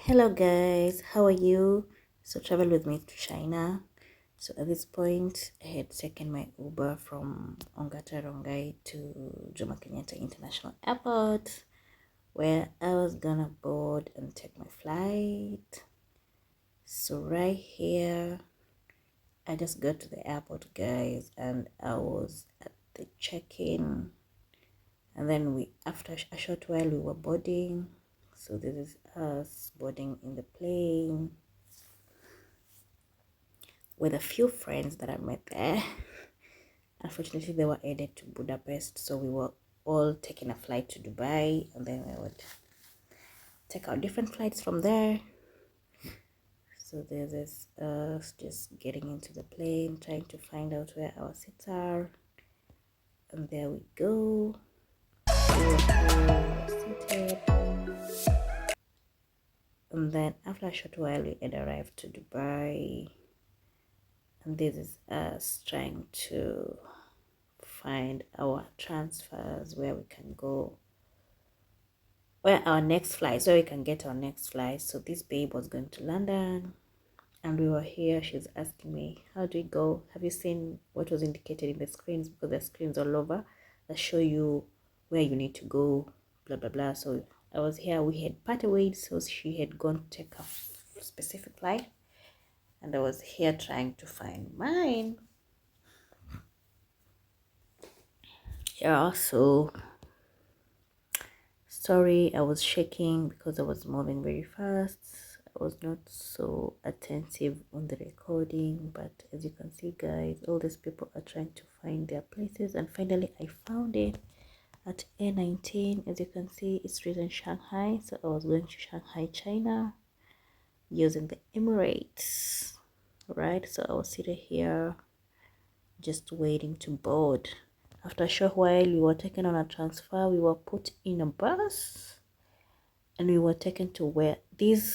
Hello guys, how are you? So travel with me to China. So at this point, I had taken my Uber from Ongata Rongai to Jomo Kenyatta International Airport, where I was gonna board and take my flight. So right here, I just got to the airport, guys, and I was at the check-in, and then after a short while, we were boarding. So this is us boarding in the plane with a few friends that I met there. Unfortunately, they were headed to Budapest, so we were all taking a flight to Dubai, and then we would take our different flights from there. So there's us just getting into the plane, trying to find out where our seats are, and there we go. We were all seated, and then after a short while, we had arrived to Dubai, and this is us trying to find our transfers where we can go, where our next flight, so we can get our next flight. So this babe was going to London, and we were here. She's asking me, how do we go? Have you seen what was indicated in the screens? Because there's screens all over that show you where you need to go, blah blah blah. So I was here, we had parted ways, so she had gone to take a specific flight, and I was here trying to find mine. Yeah, so sorry, I was shaking because I was moving very fast. I was not so attentive on the recording, but as you can see, guys, all these people are trying to find their places, and finally I found it at A19. As you can see, it's written Shanghai, so I was going to Shanghai, China, using the Emirates, right? So I was seated here just waiting to board. After a short while, we were taken on a transfer. We were put in a bus, and we were taken to where these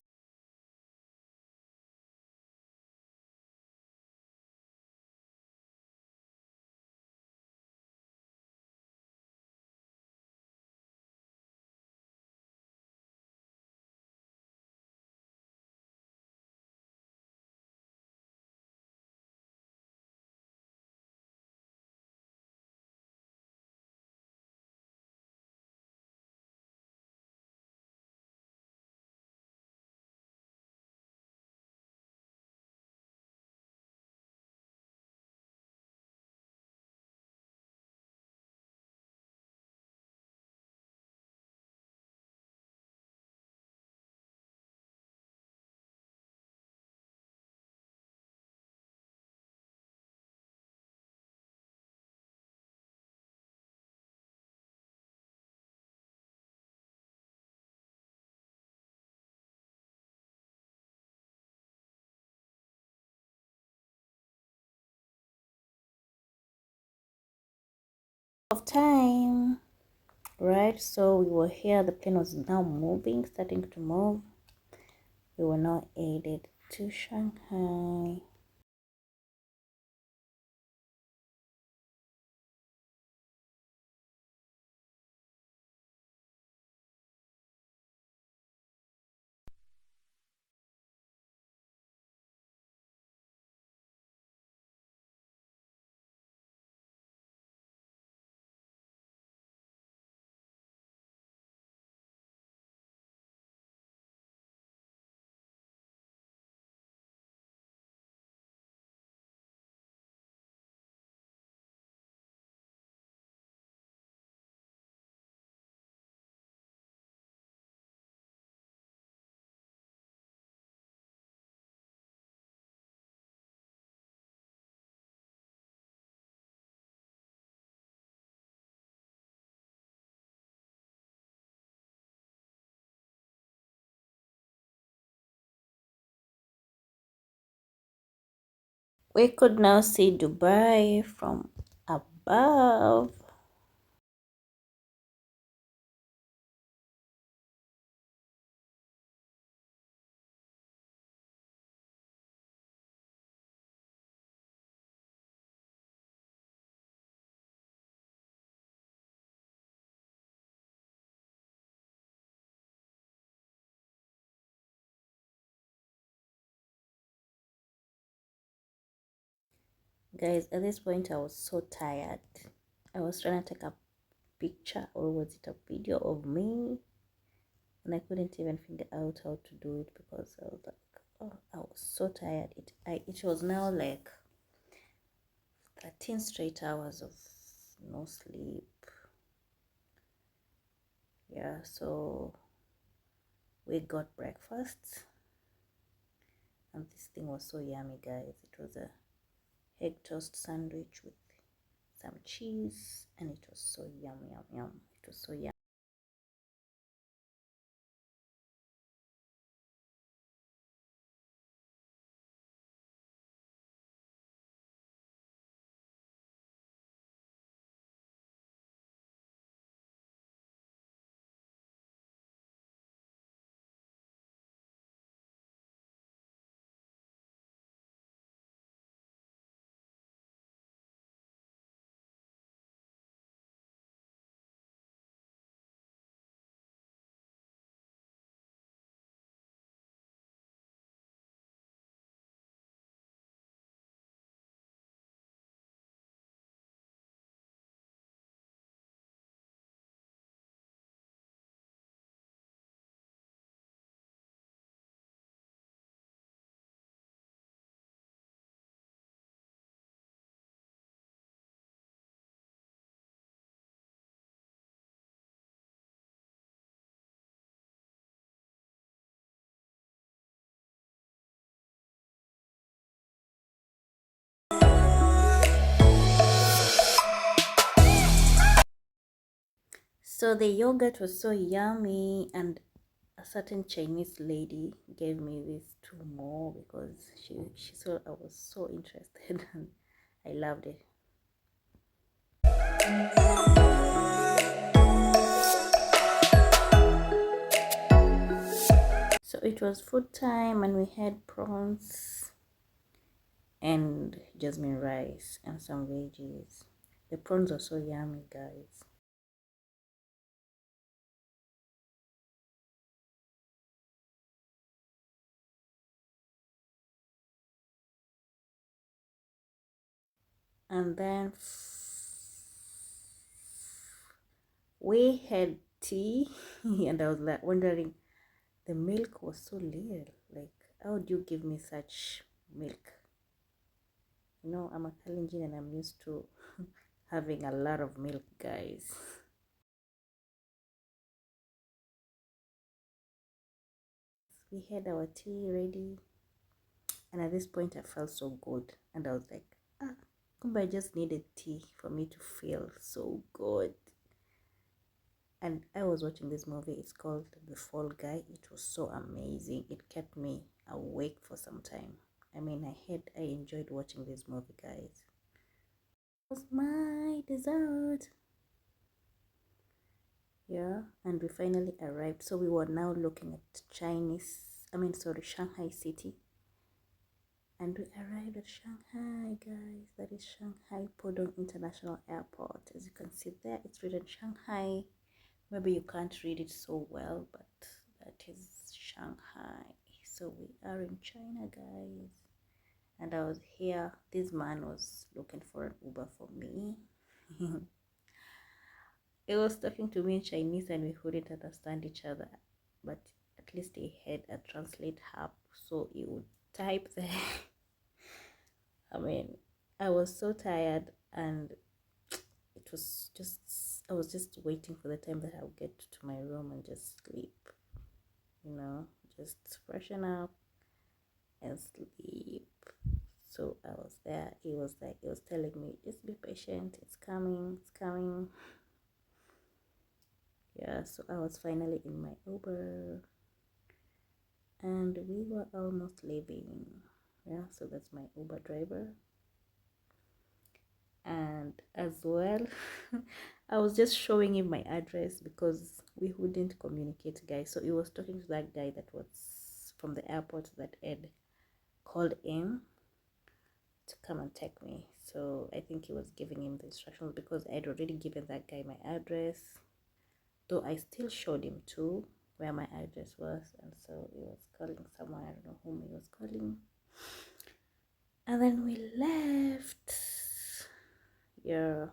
of time, right? So we were here, the plane was now moving, starting to move. We were now headed to Shanghai. We could now see Dubai from above. Guys, at this point I was so tired. I was trying to take a picture, or was it a video of me, and I couldn't even figure out how to do it because I was like, oh, I was so tired. It was now like 13 straight hours of no sleep. Yeah, so we got breakfast, and this thing was so yummy, guys. It was a egg toast sandwich with some cheese, and it was so yum yum yum. It was so yum. So the yogurt was so yummy, and a certain Chinese lady gave me these two more because she saw I was so interested and I loved it. So it was food time, and we had prawns and jasmine rice and some veggies. The prawns were so yummy, guys. And then we had tea, and I was like wondering, the milk was so little. Like, how would you give me such milk? You know, I'm a Kalenjin and I'm used to having a lot of milk, guys. We had our tea ready, and at this point I felt so good, and I was like, ah, I just needed tea for me to feel so good. And I was watching this movie. It's called The Fall Guy. It was so amazing. It kept me awake for some time. I mean, I enjoyed watching this movie, guys. It was my dessert. Yeah, and we finally arrived. So we were now looking at Shanghai city. And we arrived at Shanghai, guys. That is Shanghai Pudong International Airport. As you can see there, it's written Shanghai. Maybe you can't read it so well, but that is Shanghai. So we are in China, guys. And I was here. This man was looking for an Uber for me. He was talking to me in Chinese and we couldn't understand each other. But at least he had a translate app, so he would type there. I mean, I was so tired, and it was just, I was just waiting for the time that I'll get to my room and just sleep, you know, just freshen up and sleep. So I was there. He was like, he was telling me, just be patient, it's coming, it's coming. Yeah, so I was finally in my Uber and we were almost leaving. Yeah, so that's my Uber driver. And as well, I was just showing him my address because we wouldn't communicate, guys. So he was talking to that guy that was from the airport that had called him to come and take me. So I think he was giving him the instructions because I'd already given that guy my address, though I still showed him too where my address was. And so he was calling someone, I don't know whom he was calling. and then we left. Yeah,